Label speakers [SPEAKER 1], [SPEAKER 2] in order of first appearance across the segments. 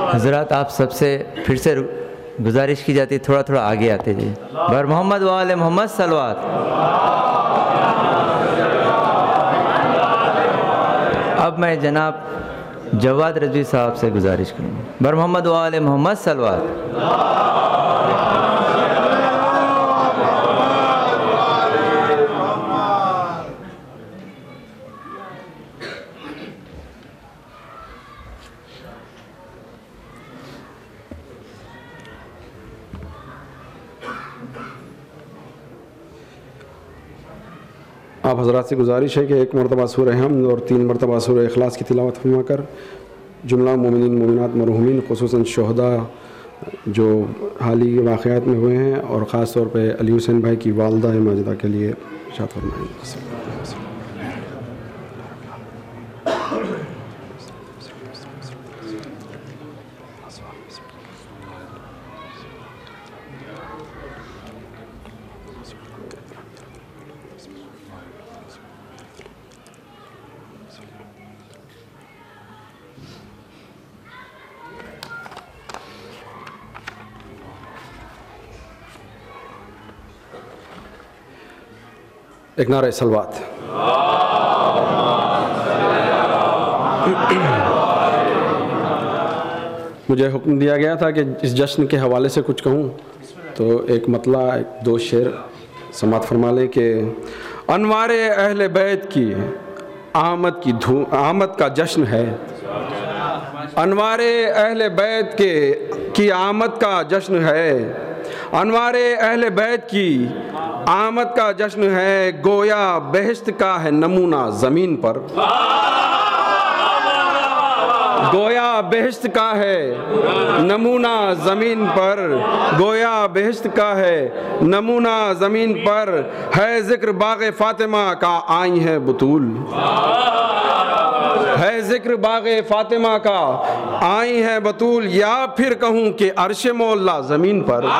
[SPEAKER 1] हज़रात आप सबसे फिर से गुजारिश की जाती थोड़ा थोड़ा आगे आते जाइए। बर मोहम्मद व आले मोहम्मद सलवात। अब मैं जनाब जवाद रज़वी साहब से गुजारिश करूँगा। बर मोहम्मद व आले मोहम्मद सलवात।
[SPEAKER 2] आप हज़रात से गुजारिश है कि एक मरतबा सूरह हमद और 3 मरतबा सूरह इखलास की तिलावत फरमा कर जुमला मोमिनीन मोमिनात मरहूमीन खुसूसन शहदा जो हाल ही वाक़यात में हुए हैं और ख़ास तौर पे अली हुसैन भाई की वालदा माजिदा के लिए इरशाद फरमाएं। एक नारा सलवात। मुझे हुक्म दिया गया था कि इस जश्न के हवाले से कुछ कहूँ, तो एक मतला 2 शेर समात फरमा लें कि अनवारे अहले बैत की आमद का जश्न है। अनवारे अहले बैत की आमद का जश्न है। अनवारे अहले बैत की आमद का जश्न है। गोया बेहश्त का है नमूना ज़मीन पर। गोया बेहश्त का है नमूना ज़मीन पर। गोया बेहश्त का है नमूना ज़मीन पर। है ज़िक्र बाग़ फ़ातिमा का आई है बतूल। है ज़िक्र बाग़ फ़ातिमा का आई है बतूल। या फिर कहूँ कि अर्श मौला ज़मीन पर।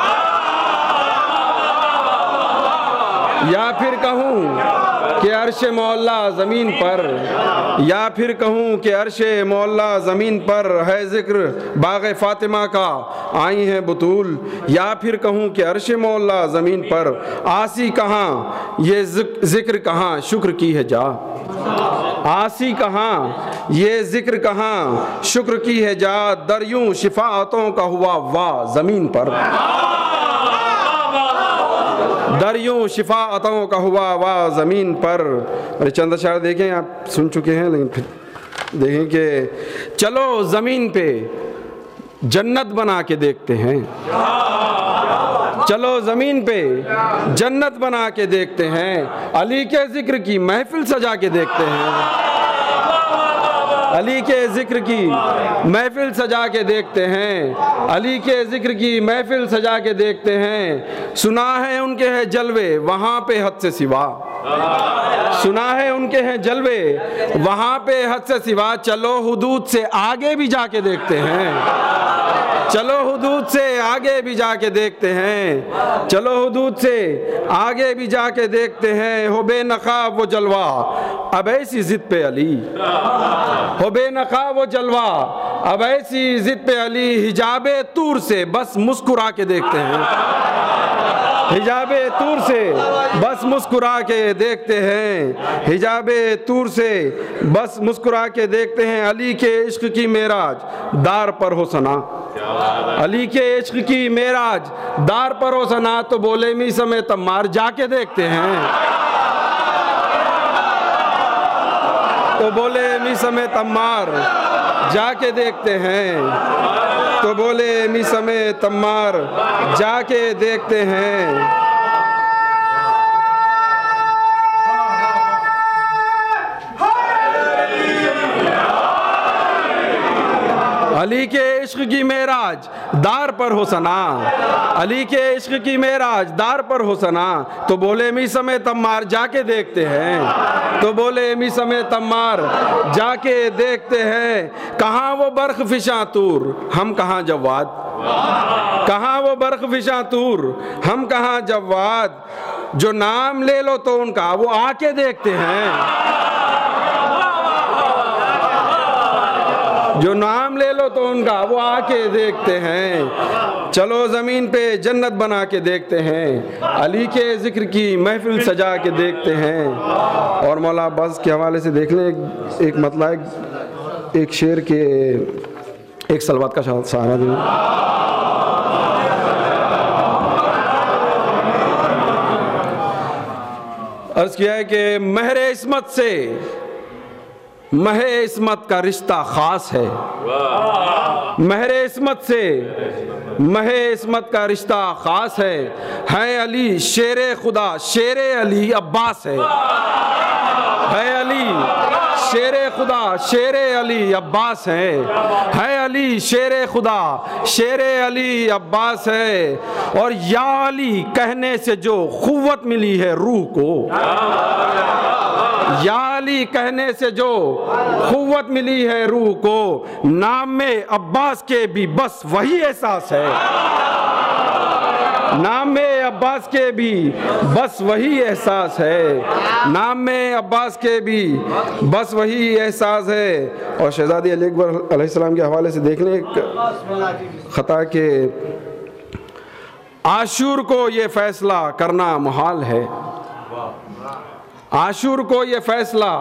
[SPEAKER 2] या फिर कहूँ कि अर्श मौला ज़मीन पर। या फिर कहूँ कि अर्श मौला ज़मीन पर। है ज़िक्र बाग़ फ़ातिमा का आई है बतूल। या फिर कहूँ कि अर्श मौला ज़मीन पर। आसी कहाँ ये ज़िक्र कहाँ शुक्र की है जा। आसी कहाँ ये ज़िक्र कहाँ शुक्र की है जा। दरियों शिफाअतों का हुआ वाह ज़मीन पर। दरियों शिफाअतों का हुआ वाह ज़मीन पर। अरे चंद अशार देखें, आप सुन चुके हैं लेकिन फिर देखें कि चलो ज़मीन पे जन्नत बना के देखते हैं। चलो ज़मीन पे जन्नत बना के देखते हैं। अली के ज़िक्र की महफिल सजा के देखते हैं। अली के ज़िक्र की महफिल सजा के देखते हैं। अली के ज़िक्र की महफिल सजा के देखते हैं। सुना है उनके हैं जलवे वहाँ पे हद से सिवा। सुना है उनके हैं जलवे वहाँ पे हद से सिवा। चलो हुदूद से आगे भी जाके देखते हैं। चलो हुदूद से आगे भी जाके देखते हैं। चलो हुदूद से आगे भी जाके देखते हैं। हो बेनकाब वो जलवा अब ऐसी ज़िद पे अली। हो बेनकाब वो जलवा अब ऐसी ज़िद पे अली। हिजाबे तूर से बस मुस्कुरा के देखते हैं। हिजाबे तूर से बस मुस्कुरा के देखते हैं। हिजाबे तूर से बस मुस्कुरा के देखते हैं। अली के इश्क की मेराज दार पर हो सना। अली के इश्क की मेराज दार पर हो सना। तो बोले मी समय तम्मार जाके देखते हैं। तो बोले मी समय तम्मार जाके देखते हैं। तो बोले मी समय तम्मार जाके देखते हैं। अली के इश्क की मेराज दार पर हो सना। अली के इश्क की मेराज दार पर हो सना। तो बोले मी समय तम्मार जाके देखते हैं। तो बोले मी समय तम्मार जाके देखते हैं। कहाँ वो बर्ख फिशा तूर हम कहाँ जवाद। कहाँ वो बर्ख फिशा तूर हम कहाँ जवाद। जो नाम ले लो तो उनका वो आके देखते हैं। जो नाम ले लो तो उनका वो आके देखते हैं। चलो ज़मीन पे जन्नत बना के देखते हैं, अली के ज़िक्र की महफिल सजा के देखते हैं। और मौला अब्बास के हवाले से देख लें, एक मतलब एक शेर के एक सलवात का सहारा दें। अर्ज किया है कि महरे इस्मत से महरे इस्मत का रिश्ता खास है। महरे इस्मत से महरे इस्मत का रिश्ता खास है अली शेरे खुदा शेरे अली अब्बास है अली शेरे खुदा शेरे अली अब्बास है अली शेरे खुदा शेरे अली अब्बास है। और या अली कहने से जो क़ुव्वत मिली है रूह को, या अली कहने से जो क़ुव्वत मिली है रूह को, नाम में अब्बास के भी बस वही एहसास है। नाम में अब्बास के भी बस वही एहसास है। नाम में अब्बास के भी बस वही एहसास है। और शहज़ादी अली अकबर अलैहिस्सलाम के हवाले से देख लें एक ख़ता के आशूर को ये फ़ैसला करना मुहाल है। आशूर को ये फ़ैसला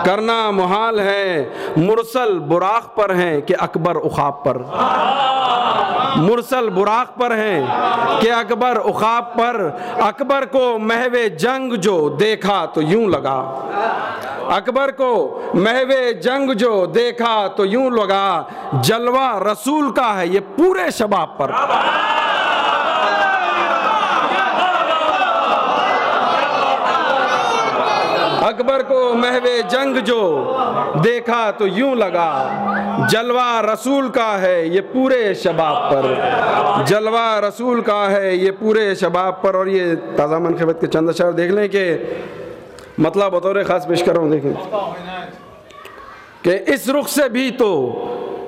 [SPEAKER 2] करना मुहाल है। मुरसल बुराक पर हैं कि अकबर उखाब पर, मुरसल बुराक पर हैं कि अकबर उखाब पर। अकबर को महवे जंग जो देखा तो यूं लगा, अकबर को महवे जंग जो देखा तो यूं लगा, जलवा रसूल का है ये पूरे शबाब पर। अकबर को महवे जंग जो देखा तो यूं लगा, जलवा रसूल का है ये पूरे शबाब पर, जलवा रसूल का है ये पूरे शबाब पर। और ये ताज़ा मनक़िबत के चंद अशआर देख लें कि मतलब बतौर ख़ास पेश कर रहा हूँ। देखें कि इस रुख से भी तो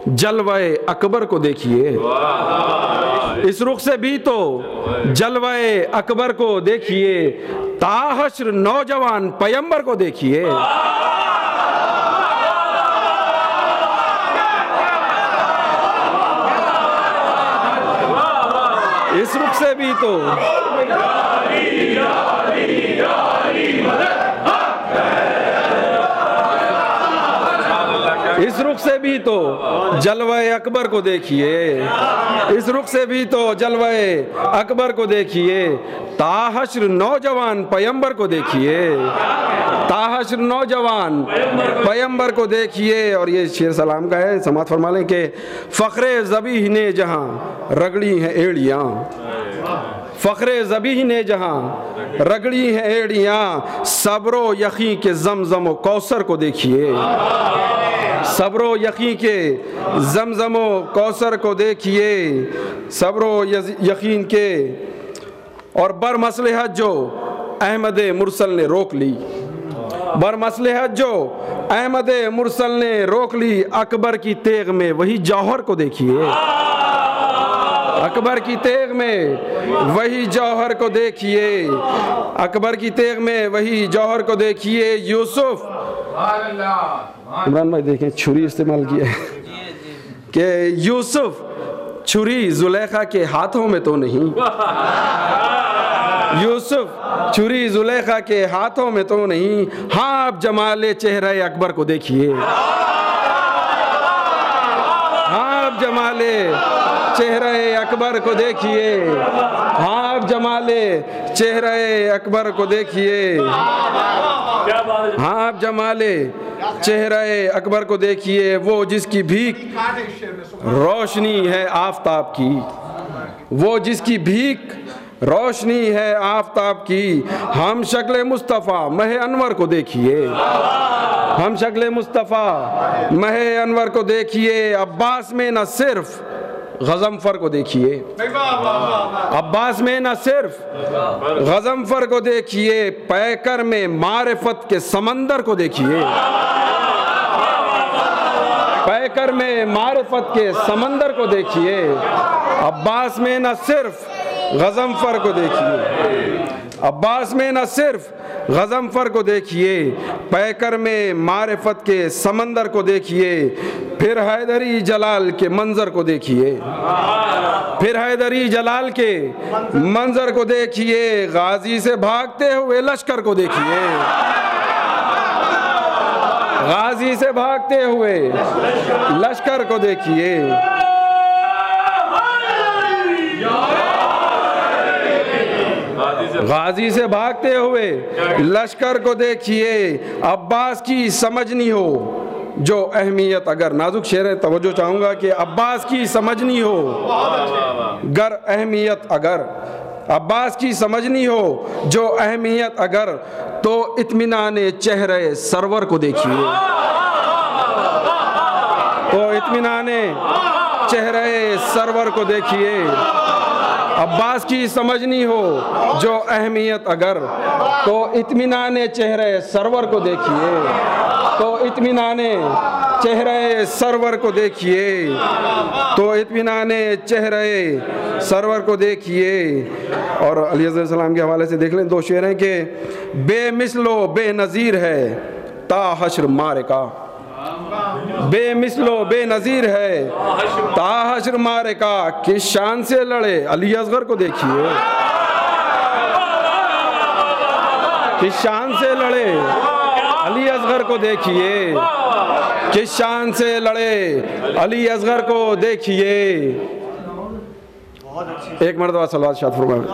[SPEAKER 2] जलवाए अकबर को देखिए, इस रुख से भी तो जलवाए अकबर को देखिए, ताहश्र नौजवान पैगंबर को देखिए। इस रुख से भी तो इस रुख से भी तो जलवाए अकबर को देखिए, इस रुख से भी तो जलवाए अकबर को देखिए, ताहश्र नौजवान पैगंबर को देखिए, ताहश्र नौजवान पैगंबर को देखिए। और ये शेर सलाम का है, समात फरमा लें कि फ़ख्रे ज़बीह ने जहाँ रगड़ी हैं एड़ियाँ, फ़ख्रे ज़बीह ने जहाँ रगड़ी हैं एड़ियाँ, सब्रो यक़ी के ज़मज़म व कौसर को देखिए, सब्रो यक़ी के ज़मज़म व कौसर को देखिए, सब्रो यक़ीन के। और बर मसलहत जो अहमद मुरसल ने रोक ली, बर मसलहत जो अहमद मुरसल ने रोक ली, अकबर की तेग में वही जौहर को देखिए, अकबर की तेग में वही जौहर को देखिए, अकबर की तेग में वही जौहर को देखिए। यूसुफ, इमरान भाई देखें छुरी इस्तेमाल की है कि यूसुफ छुरी जुलेखा के हाथों में तो नहीं, यूसुफ छुरी जुलेखा के हाथों में तो नहीं, हाँ आप जमाले चेहरे अकबर को देखिए, हाँ आप जमाले चेहरे अकबर को देखिए, हाँ आप जमाले चेहरे अकबर को देखिए, हाँ आप जमाले चेहरे अकबर को देखिए। वो जिसकी भीख रोशनी है आफताब की, वो जिसकी भीख रोशनी है आफताब की, हम शक्ल मुस्तफ़ा महे अनवर को देखिए, हम शक्ल मुस्तफ़ा महे अनवर को देखिए। अब्बास में न सिर्फ गज़नफ़र को देखिए, अब्बास में न सिर्फ गज़नफ़र को देखिए, पैकर में मारिफत के समंदर को देखिए, पैकर में मारिफत के समंदर को देखिए। अब्बास में न सिर्फ गज़नफ़र को देखिए, अब्बास में न सिर्फ गज़नफ़र को देखिए, पैकर में मारिफत के समंदर को देखिए, फिर हैदरी जलाल के मंज़र को देखिए, फिर हैदरी जलाल के मंज़र को देखिए, गाजी से भागते हुए लश्कर को देखिए, गाजी से भागते हुए लश्कर को देखिए। गाजी से भागते हुए लश्कर को देखिए। अब्बास की समझनी हो जो अहमियत, अगर नाजुक शेर है, तवज्जो चाहूँगा कि अब्बास की समझनी हो गर अहमियत अगर, अब्बास की समझनी हो जो अहमियत अगर, तो इत्मीनाने चेहरे सरवर को देखिए, तो इत्मीनाने चेहरे सरवर को देखिए। अब्बास की समझनी हो जो अहमियत अगर, तो इत्मीनाने चेहरे सरवर को देखिए, तो इत्मीनाने चेहरे सरवर को देखिए, तो इत्मीनाने चेहरे सरवर को देखिए। और अली अलैहिस्सलाम के हवाले से देख लें, दो शेर हैं कि बेमिसलो बेनज़ीर है ता हश्र मारे का, बेमिसलो बेनज़ीर है ता हश्र मारे का, किस शान से लड़े अली असगर को देखिए, किस शान से लड़े अली असगर को देखिए, किस शान से लड़े अली असगर को देखिए। एक मरतबा सलवात शाद फरमाएं।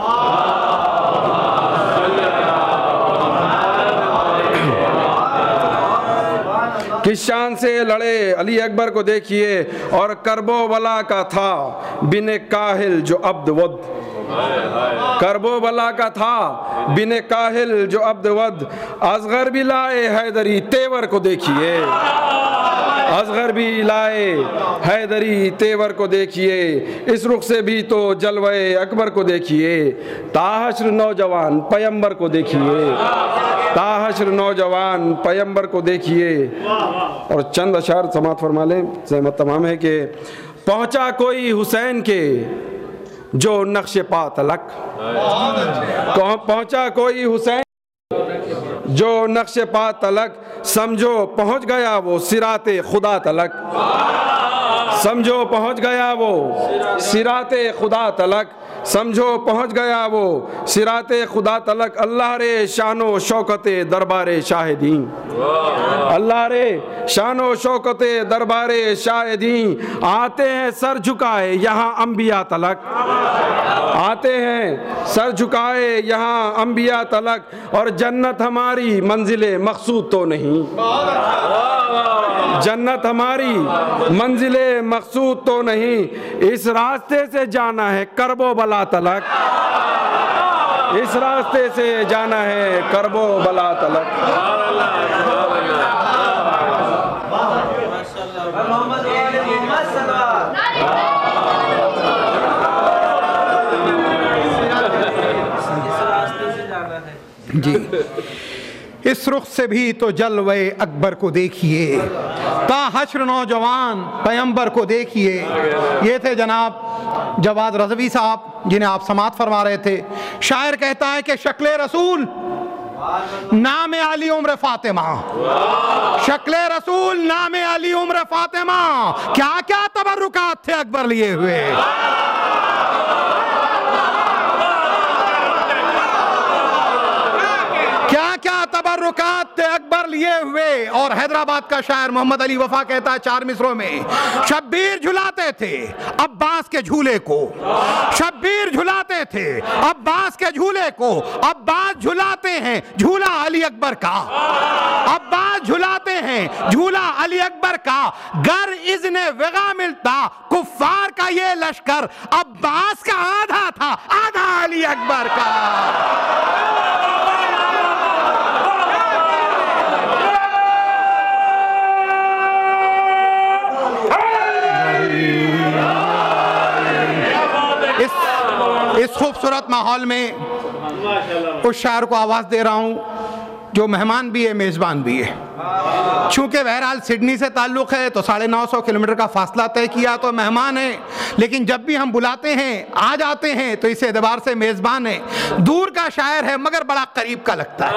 [SPEAKER 2] किस शान से लड़े अली अकबर को देखिए। और करबो वला का था बिन काहिल जो अब्द वद, करबो वला का था बिन काहिल जो अब्द वद, असगर भी लाए हैदरी तेवर को देखिए, असगर भी लाए हैदरी तेवर को देखिए। इस रुख से भी तो जलवे अकबर को देखिए, ताहश्र नौजवान पैगंबर को देखिए, ताहश्र नौजवान पैगंबर को देखिए। और चंद अशार समात फरमा लें, सहमत तमाम है कि पहुंचा कोई हुसैन के जो नक्श पा तलक, पहुंचा कोई हुसैन जो नक्श पा तलक, समझो पहुंच गया वो सिराते खुदा तलक, समझो पहुंच गया वो सिराते खुदा तलक, समझो पहुंच गया वो सिराते खुदा तलक। अल्लाह रे शानो शौकते दरबारे शाहिदी, अल्लाह रे शानो शौकते दरबारे शाहिदी, आते हैं सर झुकाए यहाँ अंबिया तलक, आते हैं सर झुकाए यहाँ अंबिया तलक। और जन्नत हमारी मंजिले मकसूद तो नहीं, जन्नत हमारी मंजिले मकसूद तो नहीं, इस रास्ते से जाना है करबो बला तलक, इस रास्ते से जाना है करबो बला तलक।
[SPEAKER 3] जी, इस रुख से भी तो जलवे अकबर को देखिए, ता हश्र नौजवान पैगंबर को देखिए। ये थे जनाब जवाद रज़वी साहब, जिन्हें आप समात फरमा रहे थे। शायर कहता है कि शक्ले रसूल नाम अली उम्र फातिमा, शक्ले रसूल नाम अली उम्र फातिमा, क्या क्या तबर्रुकात थे अकबर लिए हुए। क्या क्या तबर्रुकात थे अकबर लिए हुए। और हैदराबाद का शायर मोहम्मद अली वफा कहता है 4 मिसरों में, शब्बीर झुलाते थे अब्बास के झूले को, शब्बीर झुलाते थे अब्बास के झूले को, अब्बास झुलाते हैं झूला अली अकबर का, अब्बास झुलाते हैं झूला अली अकबर का। गर इज़्ने वगा मिलता कुफ्फार का ये लश्कर, अब्बास का आधा था आधा अली अकबर का। इस खूबसूरत माहौल में उस शायर को आवाज़ दे रहा हूँ जो मेहमान भी है मेज़बान भी है। चूंकि बहरहाल सिडनी से ताल्लुक़ है तो 950 किलोमीटर का फासला तय किया तो मेहमान है, लेकिन जब भी हम बुलाते हैं आ जाते हैं तो इस एतबार से मेज़बान है। दूर का शायर है मगर बड़ा करीब का लगता है।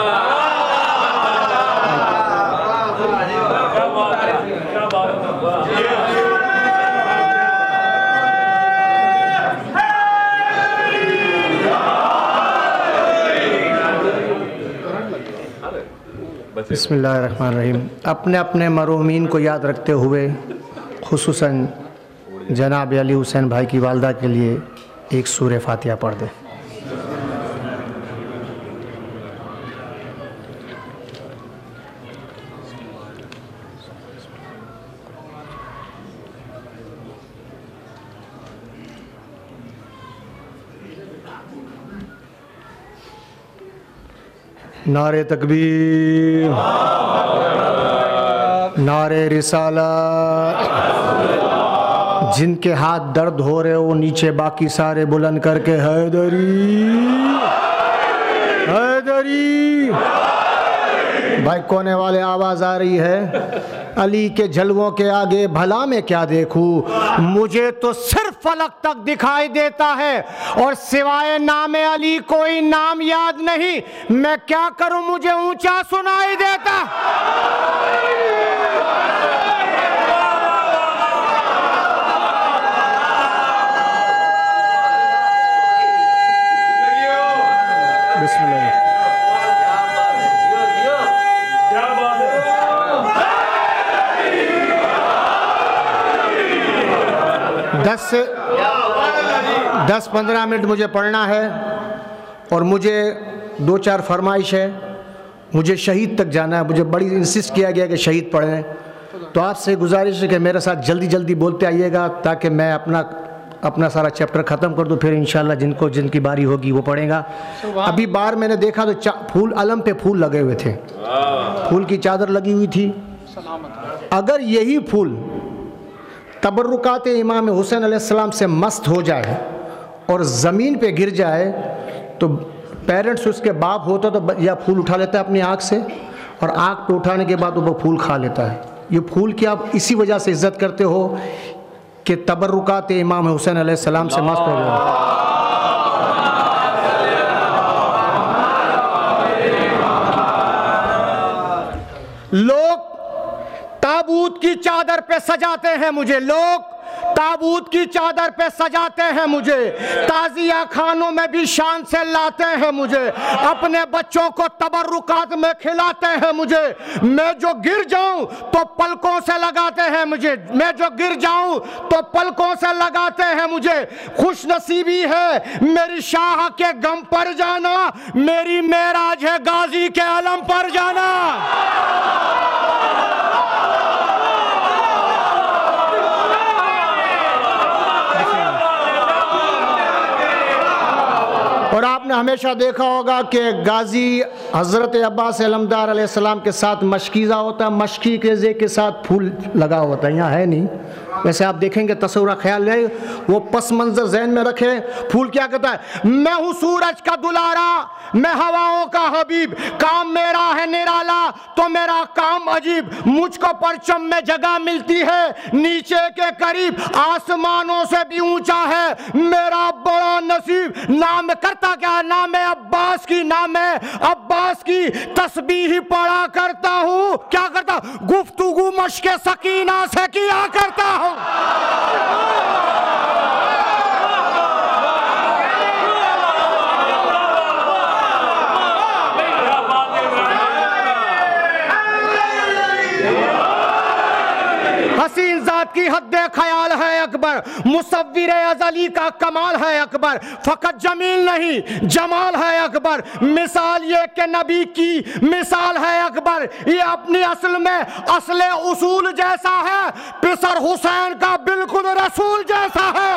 [SPEAKER 4] बिस्मिल्लाहिर्रहमानिर्रहीम। अपने अपने मरहूमीन को याद रखते हुए खुसूसन जनाब अली हुसैन भाई की वालदा के लिए एक सूरह फातिहा पढ़ दें। नारे तकबीर, नारे रिसालत। जिनके हाथ दर्द हो रहे हो नीचे बाकी सारे बुलंद करके हैदरी हैदरी। भाई कोने वाले आवाज़ आ रही है। अली के जलवों के आगे भला मैं क्या देखूं, मुझे तो सिर्फ फलक तक दिखाई देता है और सिवाय नाम अली कोई नाम याद नहीं। मैं क्या करूं, मुझे ऊंचा सुनाई देता। बिस्मिल्लाह। से 10-15 मिनट मुझे पढ़ना है और मुझे 2-4 फरमाइश है। मुझे शहीद तक जाना है, मुझे बड़ी इंसिस्ट किया गया कि शहीद पढ़ें। तो आपसे गुजारिश है कि मेरे साथ जल्दी जल्दी बोलते आइएगा ताकि मैं अपना सारा चैप्टर ख़त्म कर दूँ, फिर इंशाल्लाह जिनकी बारी होगी वो पढ़ेगा। अभी बाहर मैंने देखा तो फूल अलम पे फूल लगे हुए थे, फूल की चादर लगी हुई थी। अगर यही फूल तबर्रुकात इमाम हुसैन अलैहिस्सलाम से मस्त हो जाए और ज़मीन पे गिर जाए तो पेरेंट्स उसके बाप होता तो या फूल उठा लेता है अपनी आँख से, और आँख पे उठाने के बाद वो फूल खा लेता है। ये फूल की आप इसी वजह से इज़्ज़त करते हो कि तबर्रुकात इमाम हुसैन अलैहिस्सलाम से मस्त हो गया। लोग ताबूत की चादर पे सजाते हैं मुझे, लोग ताबूत की चादर पे सजाते हैं मुझे, ताजिया खानों में भी शान से लाते हैं मुझे, अपने बच्चों को तबर्रुकात में खिलाते हैं मुझे। मैं जो गिर जाऊं तो पलकों से लगाते हैं मुझे, मैं जो गिर जाऊं तो पलकों से लगाते हैं मुझे। खुश नसीबी है मेरी शाह के गम पर जाना, मेरी मेराज है गाजी के अलम पर जाना। और आपने हमेशा देखा होगा कि गाजी हज़रत अब्बास अलमदार अलैहिस्सलाम के साथ मशकीज़ा होता है, मशकी के साथ फूल लगा होता है। यहाँ है नहीं, वैसे आप देखेंगे तस्वीर ख्याल रहे, वो पस मंजर जहन में रखे। फूल क्या कहता है, मैं हूँ सूरज का दुलारा, मैं हवाओं का हबीब, काम मेरा है निराला तो मेरा काम अजीब। मुझको परचम में जगह मिलती है नीचे के करीब, आसमानों से भी ऊंचा है मेरा बड़ा नसीब। नाम करता क्या, नाम अब्बास की, नाम अब्बास की तस्बीह ही पढ़ा करता हूँ। क्या करता, गुफ्तगू मश्के सकीना से किया करता हूँ। हसीन जात की हद ख्याल है अकबर, मुसव्विर अज़ली का कमाल है अकबर, फकत जमील नहीं जमाल है अकबर। मिसाल ये कि नबी की मिसाल है अकबर, ये अपनी असल में असले उसूल जैसा है, पिसर हुसैन का बिल्कुल रसूल जैसा है।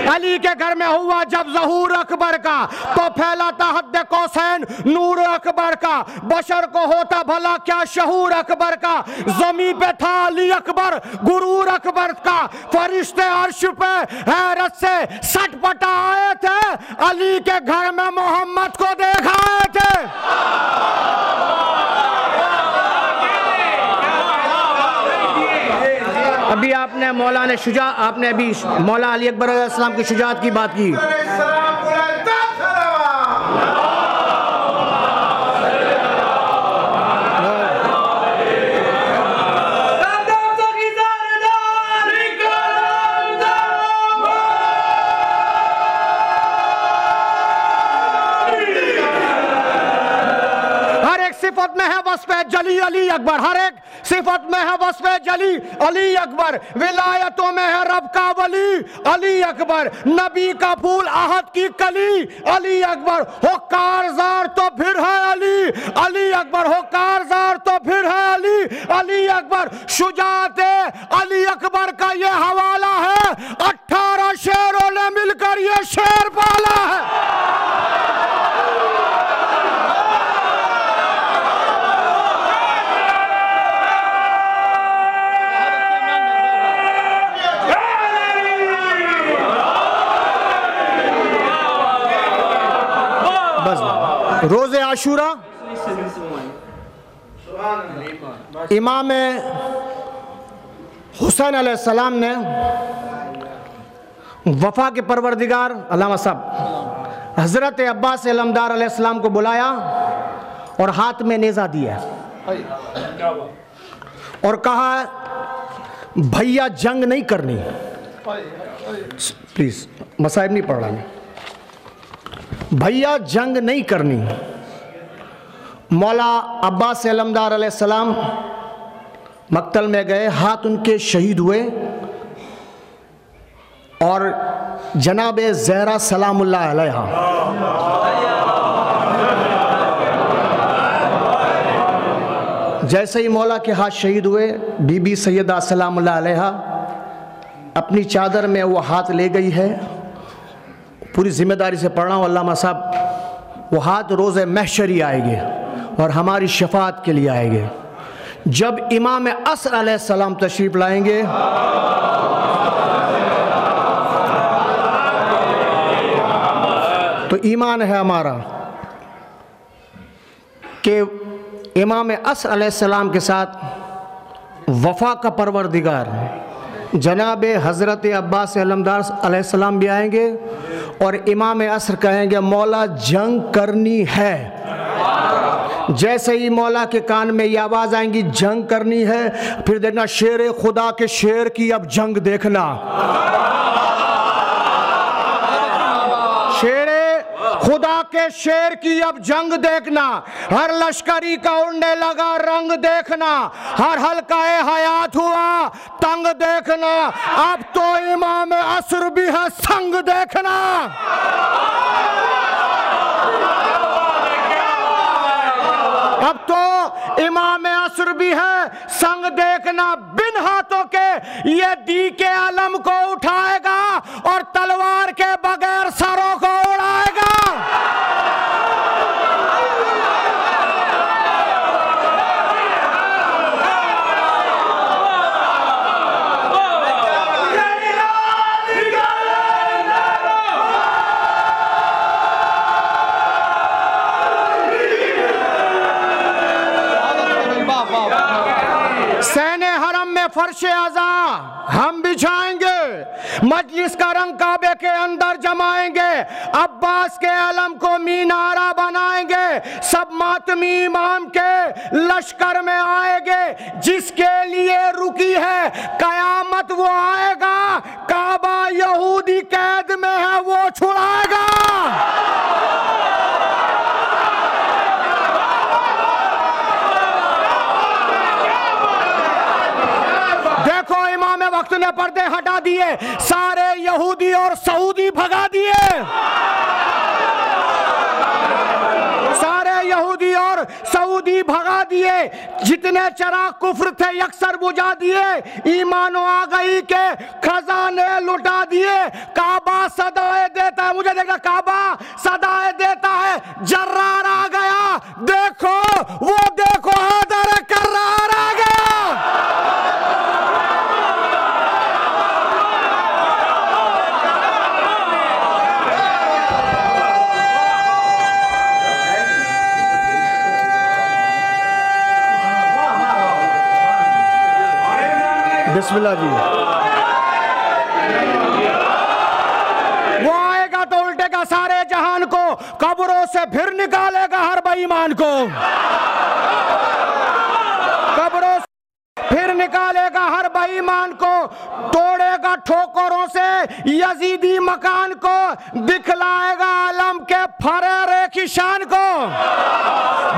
[SPEAKER 4] अली के घर में हुआ
[SPEAKER 3] हुआ जब ज़हूर अकबर का, तो फैला था हद कौसैन नूर अकबर का। बशर को होता भला क्या शहूर अकबर का, ज़मीं पे था अली अकबर गुरूर अकबर का। फरिश्ते अर्श पे हैरत से सटपटा आए थे, अली के घर में मोहम्मद को देखा आए थे।
[SPEAKER 4] अभी आपने आपने अभी मौला अली अकबर अलैहिस्सलाम की शुजाअत की बात की।
[SPEAKER 3] सिफत में है वस्फ़े जली अली अकबर, हर एक सिफत में है वस्फ़े जली अली अकबर। विलायतों में है रब का वली अली अकबर, नबी का फूल आहद की कली अली अकबर। हो कारज़ार तो फिर है अली अली अकबर, हो कारज़ार तो फिर है अली अकबर। शुजाते अली अकबर का ये हवाला है, 18 शेरों ने मिलकर ये शेर पाला है।
[SPEAKER 4] रोज़े आशूरा इमाम हुसैन अलैहिस्सलाम ने वफा के परवरदिगार अल्लामा साहब हज़रत अब्बास अलमदार अलैहिस्सलाम को बुलाया और हाथ में नेज़ा दिया और कहा भैया जंग नहीं करनी, प्लीज़ मसाइब नहीं पढ़ रहा, भैया जंग नहीं करनी। मौला अब्बास अलमदार अलैहिस्सलाम मक्तल में गए, हाथ उनके शहीद हुए और जनाब ज़हरा सलामुल्लाह अलैहा जैसे ही मौला के हाथ शहीद हुए, बीबी सैयदा सलामुल्लाह अलैहा अपनी चादर में वो हाथ ले गई है। पूरी जिम्मेदारी से पढ़ रहा हूँ अल्लामा साहब, वो हाथ रोज़े महशरी आएंगे और हमारी शफाअत के लिए आएंगे। जब इमाम असर अलैहिस्सलाम तशरीफ़ लाएंगे तो ईमान है हमारा कि इमाम असर अलैहिस्सलाम के साथ वफा का परवरदिगार जनाब हज़रत अब्बास अलमदार अलैहिस्सलाम भी आएंगे और इमाम असर कहेंगे मौला जंग करनी है। जैसे ही मौला के कान में ये आवाज़ आएंगी जंग करनी है, फिर देखना शेर खुदा के शेर की अब जंग देखना, शेर खुदा के शेर की अब जंग देखना। हर लश्करी का उड़ने लगा रंग देखना, हर हल्काए हयात हुआ तंग देखना। अब तो इमाम असर भी है संग देखना। अब तो इमाम असर भी है संग देखना। बिन हाथों के ये दी के आलम को उठाएगा और तलवार के बगैर सरों को उड़ाएगा। सैने हरम में फर्शे आज़ा हम बिछाएंगे, मजलिस का रंग काबे के अंदर जमाएंगे, अब्बास के आलम को मीनारा बनाएंगे, सब मातमी इमाम के लश्कर में आएंगे। जिसके लिए रुकी है कयामत वो आएगा, काबा यहूदी कैद में है वो छुड़ाएगा। वक्त ने पर्दे हटा दिए, सारे यहूदी और सऊदी भगा दिए, सारे यहूदी और सऊदी भगा दिए, जितने चराग कुफ्र थे यकसर बुझा दिए, ईमानो आ गई के खजाने लुटा दिए। काबा सदाए देता है, मुझे देखा काबा सदाए देता है, जर्रार आ गया, देखो वो देखो हैदर कर्रार आ गया। बिस्मिल्लाह जी। वो आएगा तो उल्टेगा सारे जहान को, कब्रों से फिर निकालेगा हर बेईमान को, कब्रों से फिर निकालेगा हर बेईमान को, तोड़ेगा ठोकरों से यजीदी मकान को, दिखलाएगा आलम के फरेरे की शान को।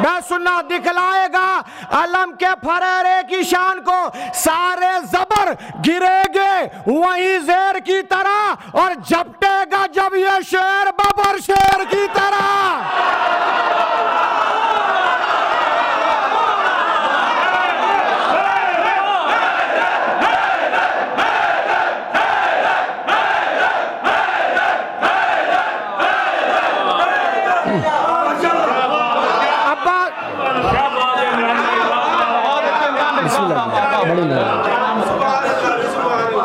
[SPEAKER 4] मैं सुनना, दिखलाएगा आलम के फरेरे की शान को, सारे जबर गिरेगे वही जेर की तरह, और झपटेगा जब ये शेर बबर शेर की तरह।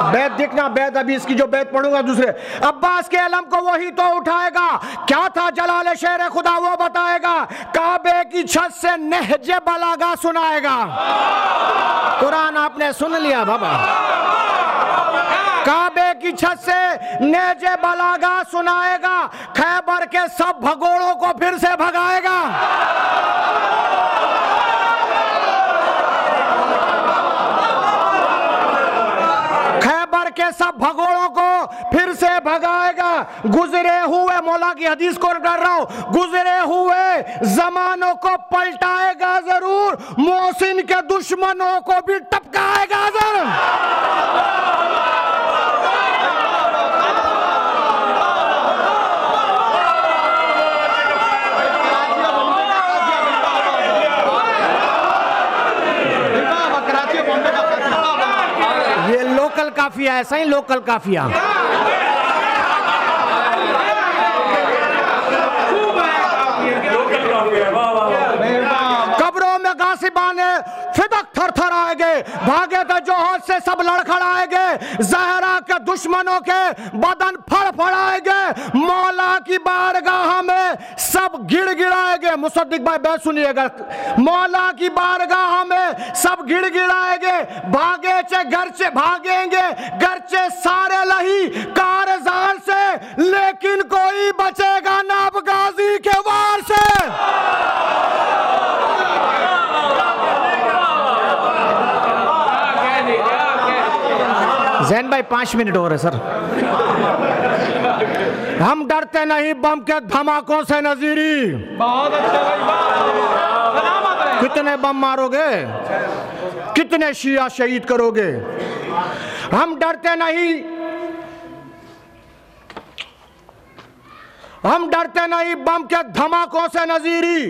[SPEAKER 4] बैत देखना, बैत अभी इसकी जो बैत पढ़ूंगा दूसरे, अब्बास के अलम को वही तो उठाएगा, क्या था जलाल शेर खुदा वो बताएगा, काबे की छत से नहजे बलागा सुनाएगा। कुरान आपने सुन लिया बाबा, काबे की छत से नेजे बलागा सुनाएगा, खैबर के सब भगोड़ों को फिर से भगाएगा। खैबर के सब भगोड़ों को फिर से भगाएगा। गुजरे हुए, मौला की हदीस को कर रहा हूं, गुजरे हुए जमानों को पलटाएगा जरूर, मोहसिन के दुश्मनों को भी टपकाएगा जरूर। ये लोकल काफिया है, सही लोकल काफिया। कब्रों में गासिबाने फिदक थर-थर आएंगे, भागे थे जो हाथ से सब लड़खड़ाएंगे, ज़हरा के दुश्मनों के बदन फड़फड़ाएंगे, मौला की बारगाह में सब गिड़गिड़ाएंगे। मुसद्दिक भाई बैठ सुनिएगा, मौला की बारगाह में सब गिड़गिड़ाएंगे, भागे चे घर से भागेंगे, घर से सारे लही कारजार से, लेकिन कोई बचेगा ना अब गाजी के वार से। जैन भाई 5 मिनट हो रहे सर। हम डरते नहीं बम के धमाकों से नजीरी। बहुत अच्छे भाई, कितने बम मारोगे, कितने शिया शहीद करोगे। हम डरते नहीं, हम डरते नहीं बम के धमाकों से नजीरी,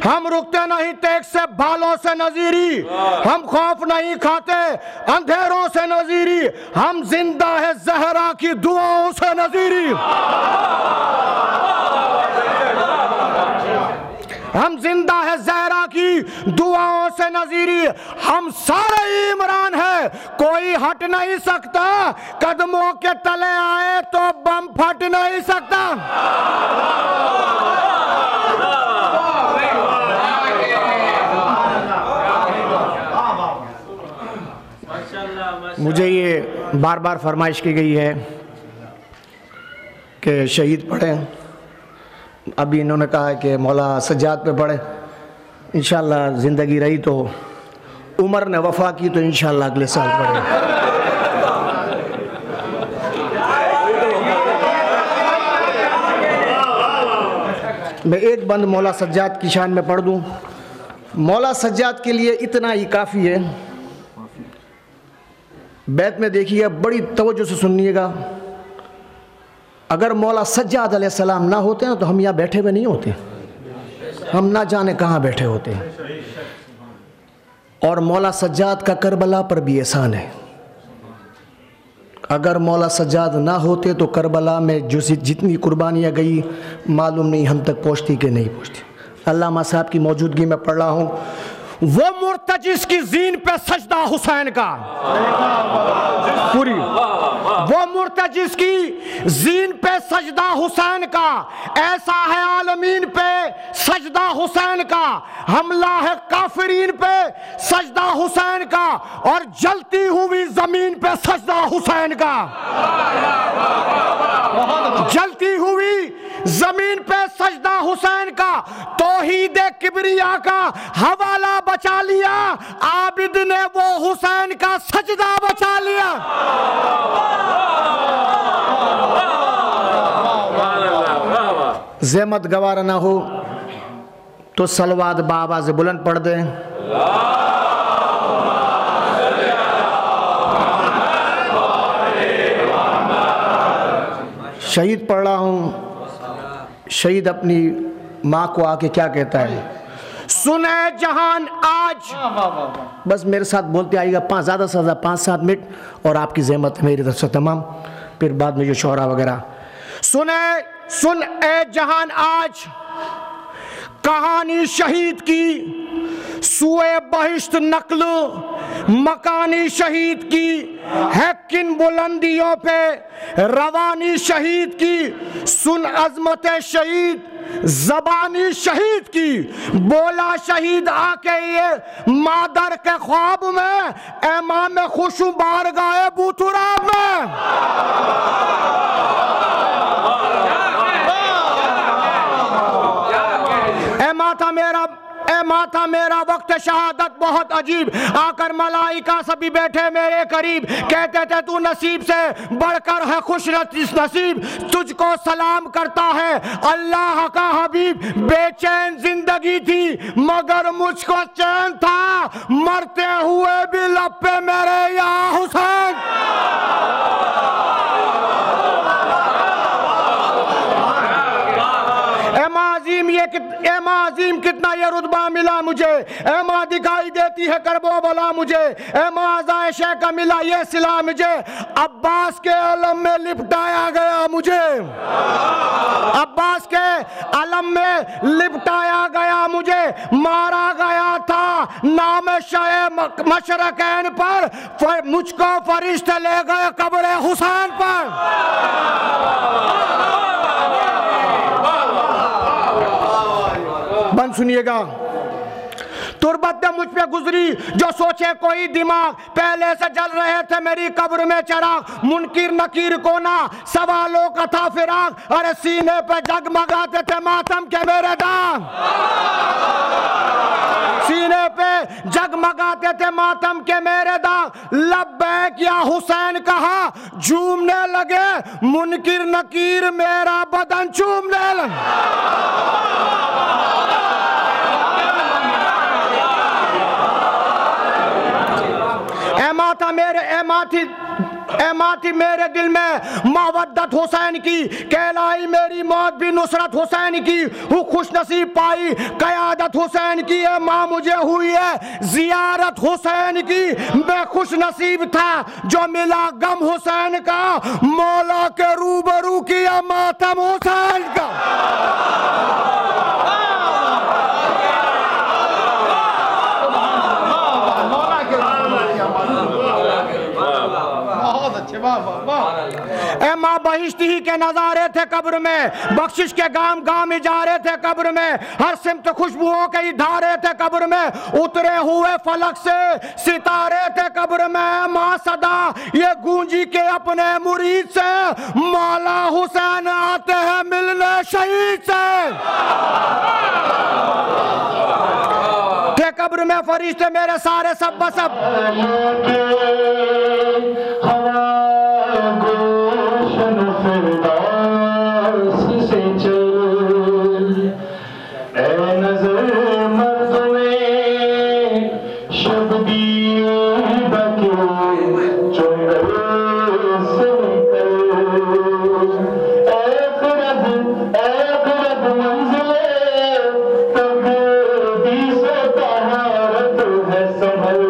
[SPEAKER 4] हम रुकते नहीं तेग से भालों से नजीरी, हम खौफ नहीं खाते अंधेरों से नजीरी, हम जिंदा है ज़हरा की दुआओं से नजीरी, हम जिंदा है ज़हरा की दुआओं से नजीरी, हम सारे इमरान है, कोई हट नहीं सकता, कदमों के तले आए तो बम फट नहीं सकता। मुझे ये बार बार फरमाइश की गई है कि शहीद पढ़ें, अभी इन्होंने कहा है कि मौला सज्जाद पे पढ़े, इंशाल्लाह ज़िंदगी रही तो उमर ने वफा की तो इंशाल्लाह अगले साल पढ़े। मैं एक बंद मौला सज्जाद की शान में पढ़ दूं। मौला सज्जाद के लिए इतना ही काफ़ी है। बैत में देखिए, बड़ी तवज्जो से सुनिएगा, अगर मौला सज्जाद अलैहिस्सलाम ना होते हैं तो हम यहाँ बैठे हुए नहीं होते, हम ना जाने कहाँ बैठे होते हैं। और मौला सज्जाद का करबला पर भी एहसान है। अगर मौला सज्जाद ना होते तो करबला में जो जितनी कुर्बानियाँ गई मालूम नहीं हम तक पहुँचती कि नहीं पहुँचती। अल्लामा साहब की मौजूदगी में पढ़ रहा हूँ, वो मुर्तजिस की जीन पे सजदा हुसैन का, पूरी वो मुर्तजिस की जीन पे सजदा हुसैन का, ऐसा है आलमीन पे सजदा हुसैन का, हमला है काफिरीन पे सजदा हुसैन का, और जलती हुई जमीन पे सजदा हुसैन का, जलती हुई जमीन पे सजदा हुसैन का। तौहीद किबरिया का हवाला बचा लिया, आबिद ने वो हुसैन का सजदा बचा लिया। ज़हमत गवारा ना हो तो सलवात बाबा से बुलंद पढ़ दें। शहीद पढ़ रहा हूँ, शहीद अपनी माँ को आके क्या कहता है, सुने जहान आज, बस मेरे साथ बोलते आएगा, ज़्यादा से ज़्यादा 5-7 मिनट और आपकी ज़हमत मेरी तरफ से तमाम, फिर बाद में जो शोहरा वगैरह। सुन ए जहान आज कहानी शहीद की, सुए बहिश्त नकल मकानी शहीद की, है किन बुलंदियों पे रवानी शहीद की। सुन अजमत शहीद जबानी शहीद की, बोला शहीद आके ये मादर के ख्वाब में, इमाम खुशू बारगाह बूतुराब में। माता मेरा वक्त शहादत बहुत अजीब, आकर मलाइका सभी बैठे मेरे करीब, कहते थे तू नसीब से बढ़कर है खुश नसीब, तुझको सलाम करता है अल्लाह का हबीब। बेचैन जिंदगी थी मगर मुझको चैन था, मरते हुए भी लब पे मेरे या हुसैन। एमाजीम कितना ये रुतबा मिला मुझे, एमा दिखाई देती है करबो बला मुझे, एमा आज़ाए का मिला ये सिला मुझे, अब्बास के आलम में लिपटाया गया मुझे, अब्बास के आलम में लिपटाया गया मुझे, मारा गया था नाम शाह मशरकैन पर, मुझको फरिश्ते ले गए कब्र हुसैन पर। बंद सुनिएगा। तुरबत मुझ पे गुजरी जो सोचे कोई दिमाग, पहले से जल रहे थे मेरी कब्र में चिराग, मुनकिर नकीर को ना सवालों का था फिराक, अरे सीने पे जगमगाते थे मातम के मेरे दाग, सीने पे जगमगाते थे मातम के मेरे दाग। लब्बैक या हुसैन कहा झूमने लगे, मुनकिर नकीर मेरा बदन चूमने लगे। एमाती मेरे दिल में मवद्दत हुसैन की, कहलाई मेरी मौत भी नुसरत हुसैन की, हूँ खुश नसीब पाई क़यादत हुसैन की, है माँ मुझे हुई है जियारत हुसैन की। मैं खुश नसीब था जो मिला गम हुसैन का, मौला के रूबरू किया मातम हुसैन का। माँ बहिश्ती ही के नजारे थे कब्र में, बख्शिश के गाम गाम इजारे थे कब्र में, हर सिमत खुशबुओं के धारे थे कब्र में, उतरे हुए फलक से सितारे थे कब्र में। माँ सदा ये गूंजी के अपने मुरीद से, मौला हुसैन आते हैं मिलने शहीद से। थे कब्र में फरिश्ते मेरे सारे सब बसब,
[SPEAKER 5] है संभल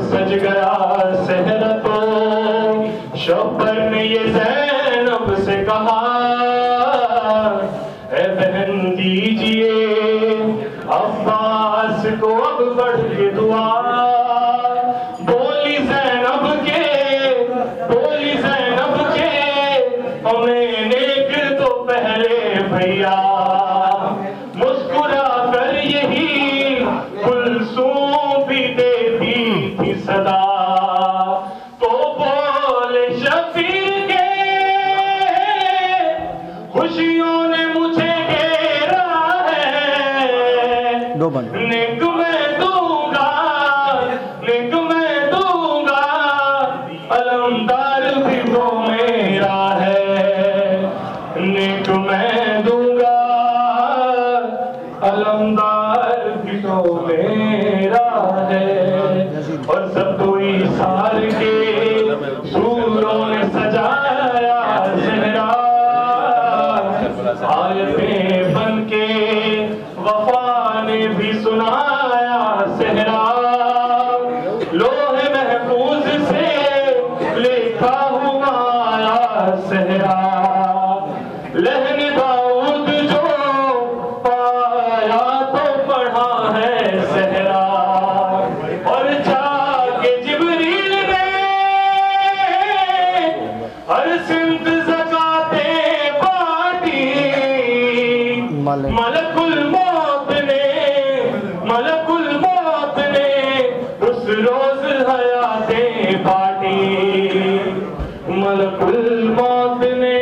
[SPEAKER 5] सज गया सहरा तो शब्बर ने ये ज़ैनब से कहा, ऐ बहन दीजिए अब्बास को अब बढ़ के दुआ। बोली ज़ैनब के हमें नेक तो पहले भैया, मुस्कुरा कर यही कुलसूम भी देती थी सदा। तो बोले शफीर के खुशियों ने मुझे घेरा है, नेक मैं दूंगा अलमदार भी तो मेरा है, नेक मैं दूंगा अलमदार भी तो मेरा है। और सब कोई सार के सूरों ने सजाया सहरा, आयतें बन के वफा ने भी सुनाया सहरा। लोहे महफूज से लिखा हुआ आया सहरा, लहन दाऊद जो पाया तो पढ़ा है सहरा। और जाके जिब्रील ने हर सिंध ज़काते बांटी, मलकुल मौत ने उस रोज हयाते बांटी, मलकुल मौत ने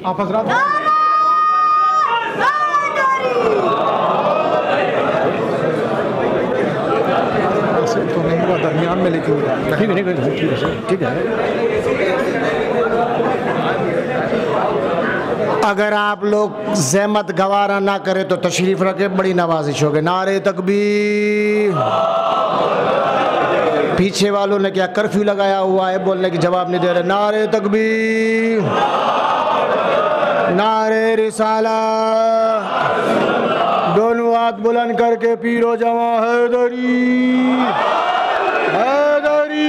[SPEAKER 3] आप हजरात तो नहीं हुआ दरमियान में, लेकिन ठीक है।
[SPEAKER 4] अगर आप लोग ज़हमत गवारा ना करें तो तशरीफ़ रखें, बड़ी नवाजिश होगी। नारे तकबीर। पीछे वालों ने क्या कर्फ्यू लगाया हुआ है, बोलने की जवाब नहीं दे रहे। नारे तकबीर, नारे रिसाला, दोनों हाथ बुलंद करके पीरो जवां हैदरी हैदरी।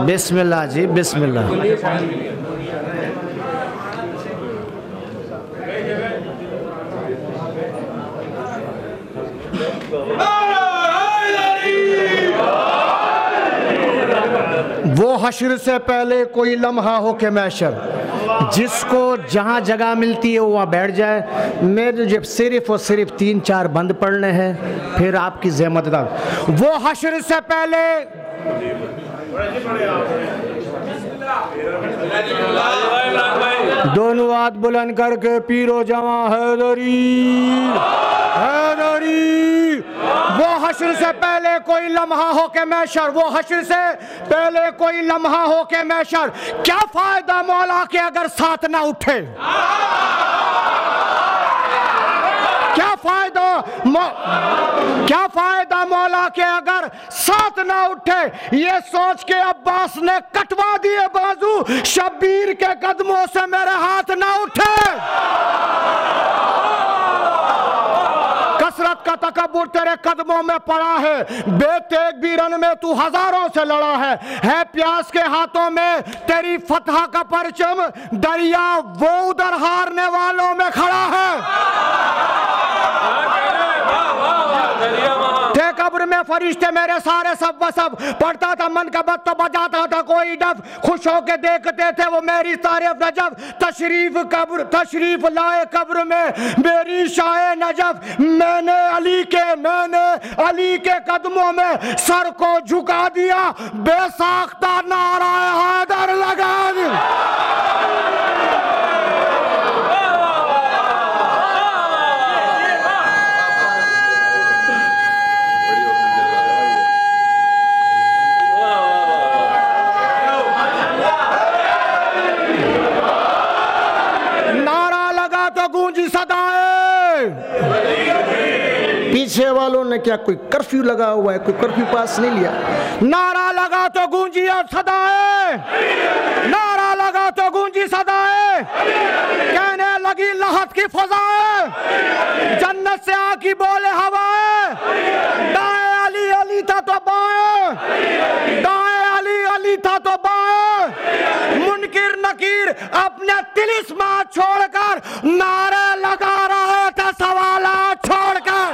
[SPEAKER 4] बिस्मिल्लाह जी, बिस्मिल्लाह। वो हश्र से पहले कोई लम्हा हो के मैशर, जिसको जहाँ जगह मिलती है वो वहाँ बैठ जाए। मेरे जब सिर्फ और सिर्फ 3-4 बंद पढ़ने हैं, फिर आपकी ज़हमत दा। वो हश्र से पहले दोनों हाथ बुलंद करके पीरो जवां हैदरी हैदरी। वो हश्र से पहले कोई लम्हा हो के मैशर, वो हश्र से पहले कोई लम्हा हो के मैशर। क्या फायदा मौला के अगर साथ ना उठे, क्या फायदा क्या फायदा मौला के अगर साथ ना उठे, ये सोच के अब्बास ने कटवा दिए बाजू, शब्बीर के कदमों से मेरे हाथ ना उठे। कसरत का तकब्बुर तेरे कदमों में पड़ा है, बेतेग भी रन में तू हजारों से लड़ा है प्यास के हाथों में तेरी फतह का परचम, दरिया वो उधर हारने वालों में खड़ा है। थे कब्र में फरिश्ते मेरे सारे सब सब, पढ़ता था मन का बत तो बजाता था कोई डफ, खुश होके देखते थे वो मेरी तारीफ नजफ, तशरीफ लाए कब्र में मेरी शाए नजफ, मैंने अली के कदमों में सर को झुका दिया, बेसाख्ता नारा हैदर लगा दिया। गूंजी सदाएं। पीछे वालों ने क्या कोई कर्फ्यू लगा हुआ है, कोई कर्फ्यू पास नहीं लिया। नारा लगा तो गूंजी अब सदाएं, नारा लगा तो गूंजी सदाएं, कहने लगी लहत की फजाएं, जन्नत से आकी बोले हवाएं, दाएं अली अली था तो बाएं, दाएं अली अली था तो बाएं, मुनकिर नकीर अपने तिलिस्मात छोड़कर नारे लगा रहे थे सवालात छोड़कर।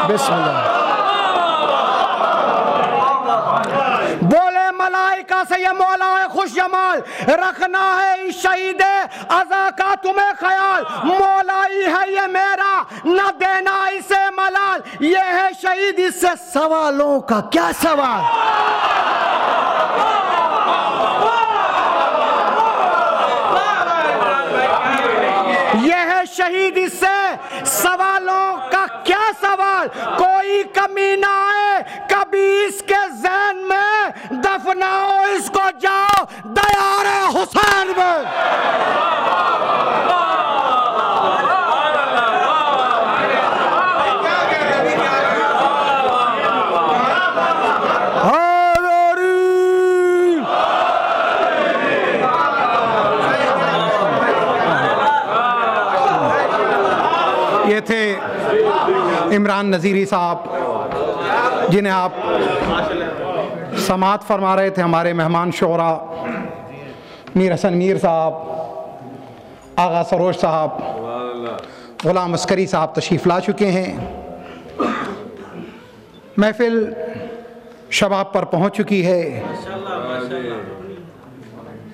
[SPEAKER 4] बिस्मिल्लाह। बोले मलाइका से ये मौला खुश जमाल, रखना है इस शहीद अज़ा का तुम्हें ख्याल, मौलाई है ये मेरा न देना इसे मलाल, ये है शहीद इससे सवालों का क्या सवाल। ये है शहीद इससे सवालों का क्या सवाल, कोई कमी ना आए कभी इसके ज़हन में, दफनाओ इसको जाओ दयारे हुसैन में।
[SPEAKER 3] ये थे इमरान नज़ीरी साहब, जिन्हें आप समात फरमा रहे थे। हमारे मेहमान शोरा मीर हसन मीर साहब, आगा सरोज साहब, गुलाम अस्करी साहब तशरीफ़ ला चुके हैं। महफिल शबाब पर पहुंच चुकी है।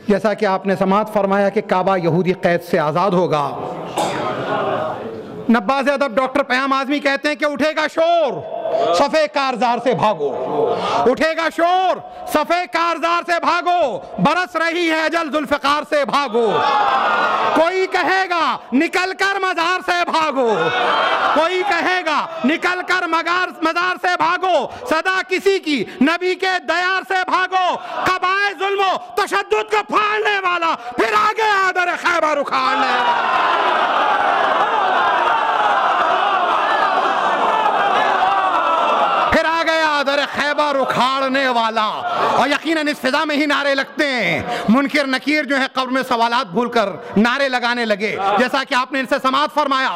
[SPEAKER 3] जैसा कि आपने समात फरमाया कि काबा यहूदी कैद से आज़ाद होगा, नब्बाज़ अदब डॉक्टर पयाम आज़मी कहते हैं कि उठेगा शोर सफ़े कारज़ार से भागो, उठेगा शोर सफ़े कारज़ार से भागो, बरस रही है अजल जुल्फ़िकार से भागो, कोई कहेगा निकल कर मज़ार से भागो, कोई कहेगा निकल कर मज़ार से भागो, सदा किसी की नबी के दयार से भागो, कबाए जुल्मो तशद्दुद को फाड़ने वाला फिर आगे आदर खैबर उखाड़ने वाला, दर खैबर उखाड़ने वाला। और यकीनन इस फिजा में ही नारे लगते हैं। मुनकिर नकीर जो है कब्र में सवालात भूलकर नारे लगाने लगे, जैसा कि आपने इनसे समात फरमाया,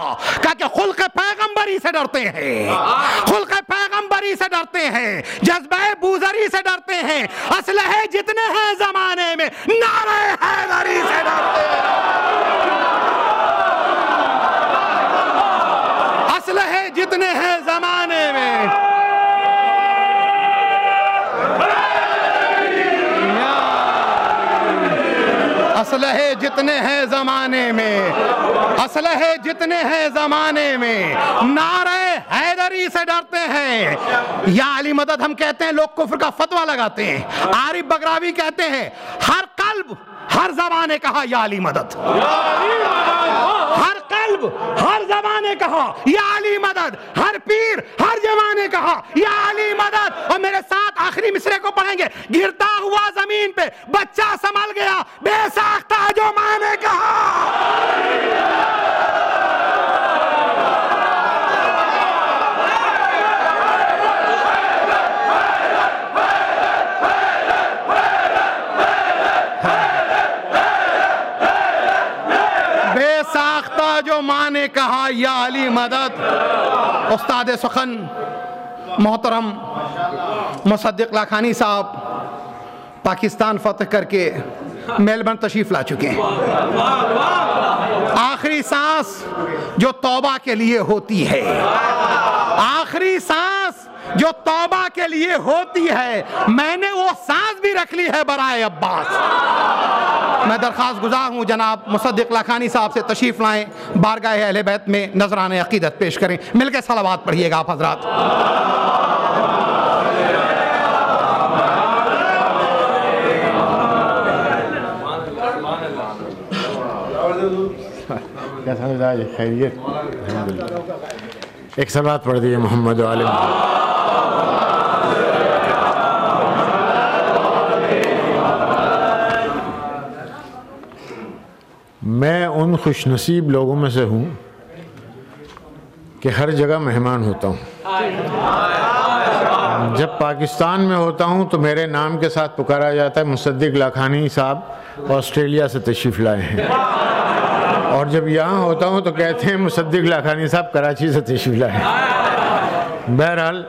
[SPEAKER 3] कहा कि खुल्क पैगंबरी से डरते हैं, खुल्क पैगंबरी से डरते हैं, जज्बे बूजरी से डरते हैं, असलहे जितने हैं जमाने में नारे हैदरी से डरते हैं, असलहे जितने हैं जमाने में, असलहे जितने हैं ज़माने में, असलहे जितने हैं ज़माने में, नारे हैदरी से डरते हैं। या अली मदद हम कहते हैं, लोग कुफ्र का फतवा लगाते हैं। आरिफ बगरावी कहते हैं हर कल्ब हर ज़बान ने कहा या अली मदद, हर कल्ब हर जमाने कहा या अली मदद, हर पीर हर जमाने कहा या अली मदद। और मेरे साथ आखिरी मिसरे को पढ़ेंगे। गिरता हुआ जमीन पे बच्चा संभल गया, बेसाख्ता जो माँ ने कहा। बेसाख्ता जो माँ ने कहा या अली मदद। उस्ताद सुखन मोहतरम मुसद्दिक लाखानी साहब पाकिस्तान फतह करके मेलबर्न तशरीफ ला चुके हैं। आखिरी सांस जो तौबा के लिए होती है, आखिरी सांस जो तौबा के लिए होती है, मैंने वो सांस भी रख ली है बराए अब्बास। मैं दरख्वास्त गुजार हूँ जनाब मुसद्दिक लाखानी साहब से तशरीफ लाएं, बारगाह अहले बैत में नजराने अकीदत पेश करें। मिलकर सलावत पढ़िएगा आप हजरात।
[SPEAKER 6] क्या समझ आए? खैरियत, अल्हम्दुलिल्लाह। एक सलावत पढ़ दिए मोहम्मद वाले। मैं उन खुशनसीब लोगों में से हूँ कि हर जगह मेहमान होता हूँ। जब पाकिस्तान में होता हूँ तो मेरे नाम के साथ पुकारा जाता है मुसद्दिक लाखानी साहब ऑस्ट्रेलिया से तशरीफ़ लाए हैं, और जब यहाँ होता हूँ तो कहते हैं मुसद्दिक लाखानी साहब कराची से तशरीफ़ लाए हैं। बहरहाल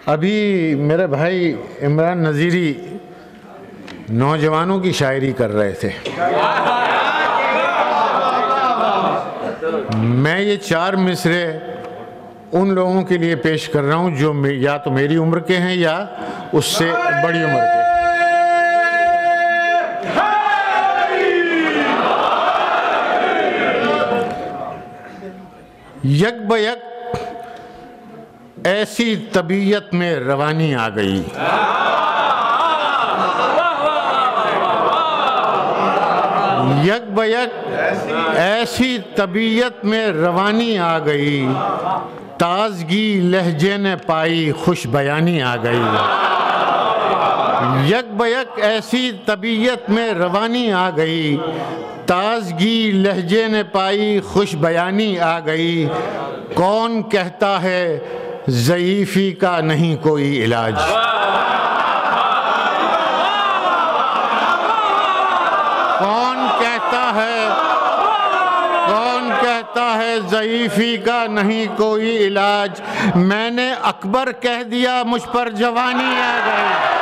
[SPEAKER 6] अभी मेरे भाई इमरान नज़ीरी नौजवानों की शायरी कर रहे थे। मैं ये 4 मिसरे उन लोगों के लिए पेश कर रहा हूँ जो या तो मेरी उम्र के हैं या उससे बड़ी उम्र के। यक बयक ऐसी तबीयत में रवानी आ गई, यक बयक ऐसी तबीयत में रवानी आ गई, ताजगी लहजे ने पाई खुश बयानी आ गई। यक बयक ऐसी तबीयत में रवानी आ गई, ताजगी लहजे ने पाई खुश बयानी आ गई। कौन कहता है ज़ईफ़ी का नहीं कोई इलाज, कौन कहता है ज़ईफ़ी का नहीं कोई इलाज। मैंने अकबर कह दिया मुझ पर जवानी आ गई।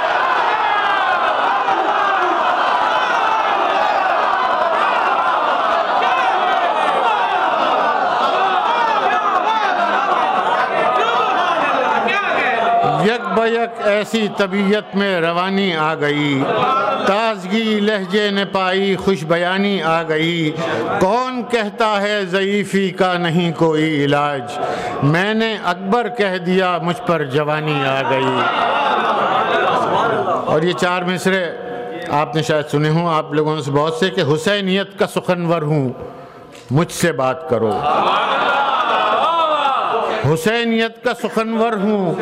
[SPEAKER 6] यक बयक ऐसी तबीयत में रवानी आ गई, ताजगी लहजे ने पाई खुश बयानी आ गई। कौन कहता है ज़ईफ़ी का नहीं कोई इलाज, मैंने अकबर कह दिया मुझ पर जवानी आ गई। और ये 4 मिसरे आपने शायद सुने हों आप लोगों से बहुत से कि हुसैनियत का सुखनवर हूँ मुझसे बात करो, हुसैनियत का सुखनवर हूँ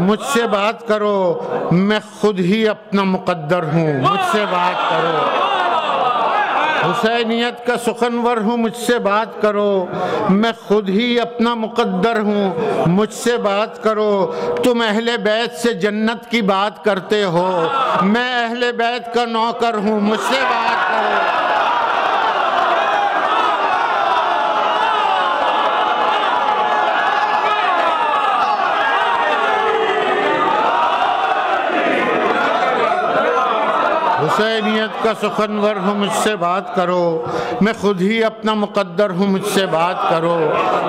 [SPEAKER 6] मुझसे बात करो, मैं खुद ही अपना मुक़द्दर हूँ मुझसे बात करो। हुसैनियत का सुखनवर हूँ मुझसे बात करो, मैं खुद ही अपना मुक़द्दर हूँ मुझसे बात करो। तुम अहले बैत से जन्नत की बात करते हो, मैं अहले बैत का नौकर हूँ मुझसे बात करो। हुसैनियत का सुखनवर हूँ मुझसे बात करो, मैं खुद ही अपना मुक़द्दर हूँ मुझसे बात करो।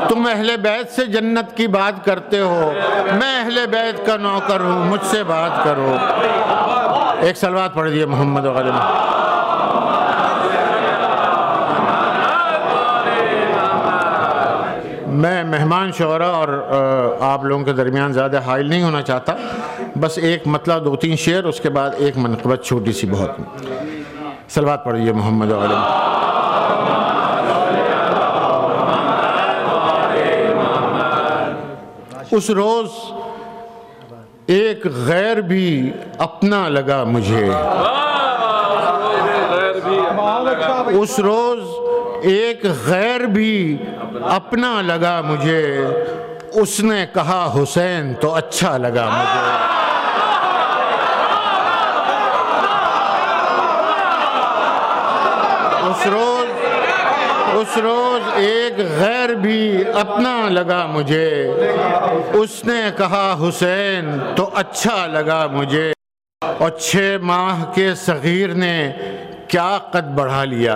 [SPEAKER 6] तुम अहले बैत से जन्नत की बात करते हो, मैं अहले बैत का नौकर हूँ मुझसे बात करो। एक सलवात पढ़ दिए मोहम्मद वाले में। मैं मेहमान शुरा और आप लोगों के दरमियान ज़्यादा हाइल नहीं होना चाहता, बस एक मतलब 2-3 शेर, उसके बाद एक मनक़बत छोटी सी बहुत। सलवात पढ़िए मोहम्मद वाले। उस रोज़ एक गैर भी अपना लगा मुझे। उस रोज़ एक गैर भी अपना लगा मुझे, उसने कहा हुसैन तो अच्छा लगा मुझे। उस रोज़ एक गैर भी अपना लगा मुझे, उसने कहा हुसैन तो अच्छा लगा मुझे। और 6 माह के सगीर ने क्या कद बढ़ा लिया।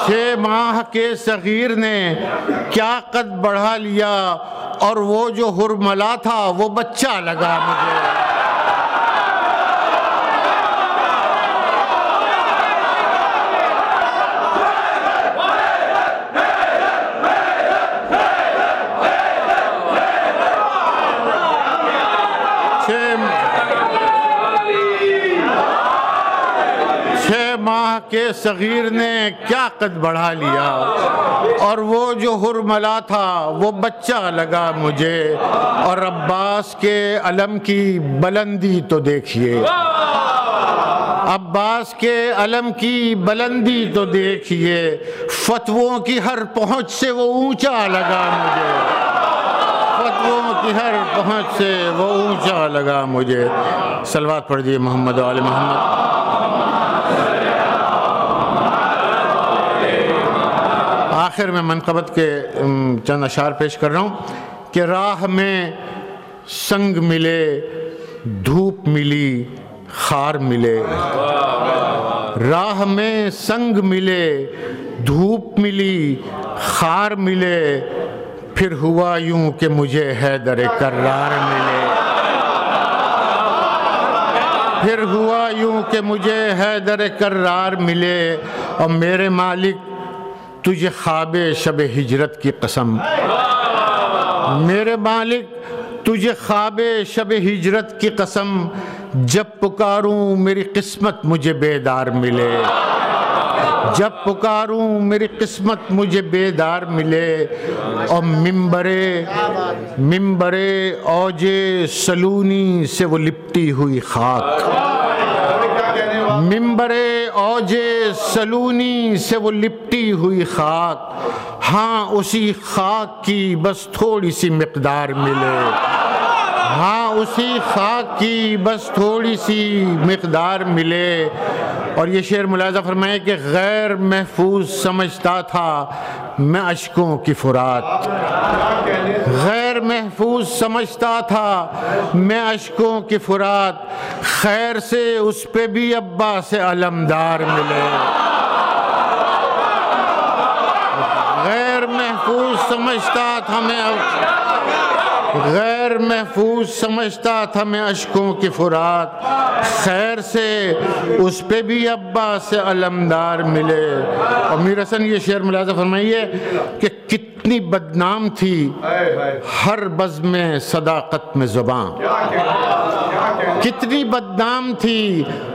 [SPEAKER 6] 6 माह के सगीर ने क्या कद बढ़ा लिया, और वो जो हुरमला था वो बच्चा लगा मुझे। माह के सगीर ने क्या कद बढ़ा लिया, और वो जो हुरमला था वो बच्चा लगा मुझे। और अब्बास के अलम की बुलंदी तो देखिए, अब्बास के अलम की बुलंदी तो देखिए, फतवों की हर पहुंच से वो ऊंचा लगा मुझे। फतवों की हर पहुंच से वो ऊंचा लगा मुझे। सलवात पढ़ दिए मोहम्मद व आले मोहम्मद। आखिर में मनक़बत के चंद अशार पेश कर रहा हूँ कि राह में संग मिले, धूप मिली, खार मिले। राह में संग मिले, धूप मिली, खार मिले, फिर हुआ यूं कि मुझे हैदर कर्रार मिले। फिर हुआ यूं कि मुझे हैदर कर्रार मिले। और मेरे मालिक तुझे ख्वाबे शब हिजरत की कसम, मेरे मालिक तुझे ख्वाबे शब हिजरत की कसम, जब पुकारूं मेरी किस्मत मुझे बेदार मिले। जब पुकारूं मेरी किस्मत मुझे बेदार मिले। और मिंबरे औजे सलूनी से वो लिपटी हुई खाक, मिंबरे औजे सलूनी से वो लिपटी हुई खाक, हाँ उसी खाक की बस थोड़ी सी मिक़दार मिले। हाँ उसी खाक की बस थोड़ी सी मिक़दार मिले। और ये शेर मुलाज़ा फरमाए कि गैर महफूज समझता था मैं अश्कों की फुरात, गैर महफूज समझता था मैं अश्कों की फुरात, खैर से उस पे भी अब्बा से अलमदार मिले। गैर महफूज समझता था मैं, गैर महफूज समझता था मैं अश्कों की फुरात, खैर से उस पे भी अब्बा से अलमदार मिले। और मीर हसन ये शेर मुलाज़ा फरमाइए कि कितनी बदनाम थी हर बज़्म सदाक़त में ज़ुबां, कितनी बदनाम थी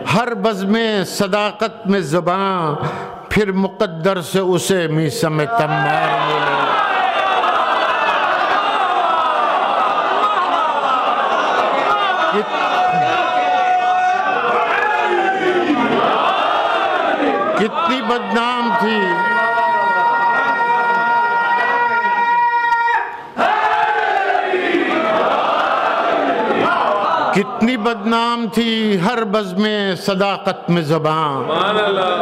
[SPEAKER 6] हर बज़्म सदाक़त में ज़ुबां, फिर मुक़द्दर से उसे मीसम तम्मार मिले। कितनी बदनाम थी, कितनी बदनाम थी हर बज़्म सदाक़त में ज़बां,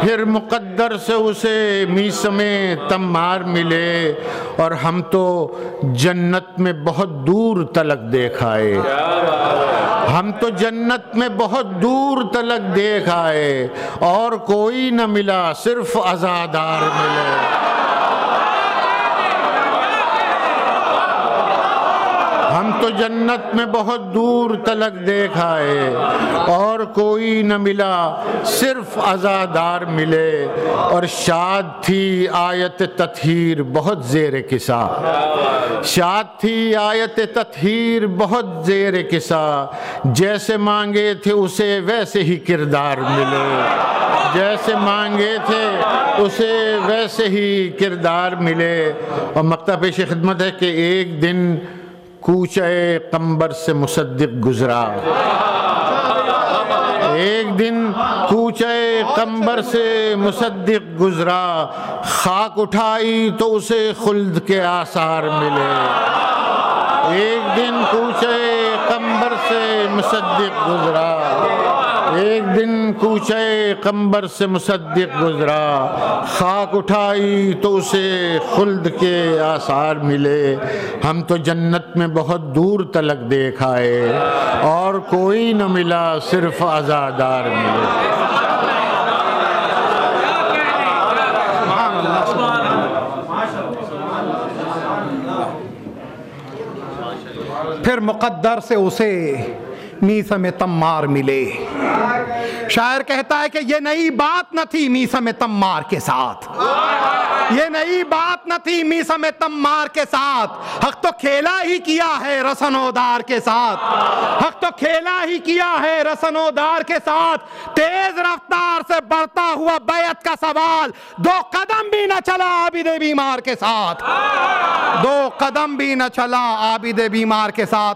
[SPEAKER 6] फिर मुक़द्दर से उसे मीसमे तम्मार मिले। और हम तो जन्नत में बहुत दूर तलक देख आए, हम तो जन्नत में बहुत दूर तलक देख आए, और कोई न मिला सिर्फ अज़ादार मिले। हम तो जन्नत में बहुत दूर तलक देख आए और कोई न मिला सिर्फ अज़ादार मिले, और शाद थी आयत तत्हीर बहुत ज़ेर किसा, शाद थी आयत तत्हीर बहुत ज़ेर किसा, जैसे मांगे थे उसे वैसे ही किरदार मिले, जैसे मांगे थे उसे वैसे ही किरदार मिले। और मक्ता पेश खिदमत है कि एक दिन कूचे कंबर से मुसद्दिक गुजरा, एक दिन कूचे कंबर से मुसद्दिक गुजरा, खाक उठाई तो उसे खुल्द के आसार मिले, एक दिन कूचे कंबर से मुसद्दिक गुजरा, एक दिन कूचे कंबर से मुसद्दिक गुजरा, खाक उठाई तो उसे खुल्द के आसार मिले। हम तो जन्नत में बहुत दूर तलक देख आए और कोई न मिला सिर्फ अज़ादार मिले।
[SPEAKER 3] फिर मुक़द्दर से उसे मीसम तम्मार मिले। शायर कहता है कि ये नई बात न थी मीसम तम्मार के साथ, ये नई बात न थी मीसम तम्मार के साथ, हक तो खेला ही किया है रसनोदार के साथ, हक तो खेला ही किया है रसनोदार के साथ। तेज रफ्तार से बढ़ता हुआ बैत का सवाल, 2 कदम भी न चला आबिदे बीमार के साथ, 2 कदम भी न चला आबिदे बीमार के साथ।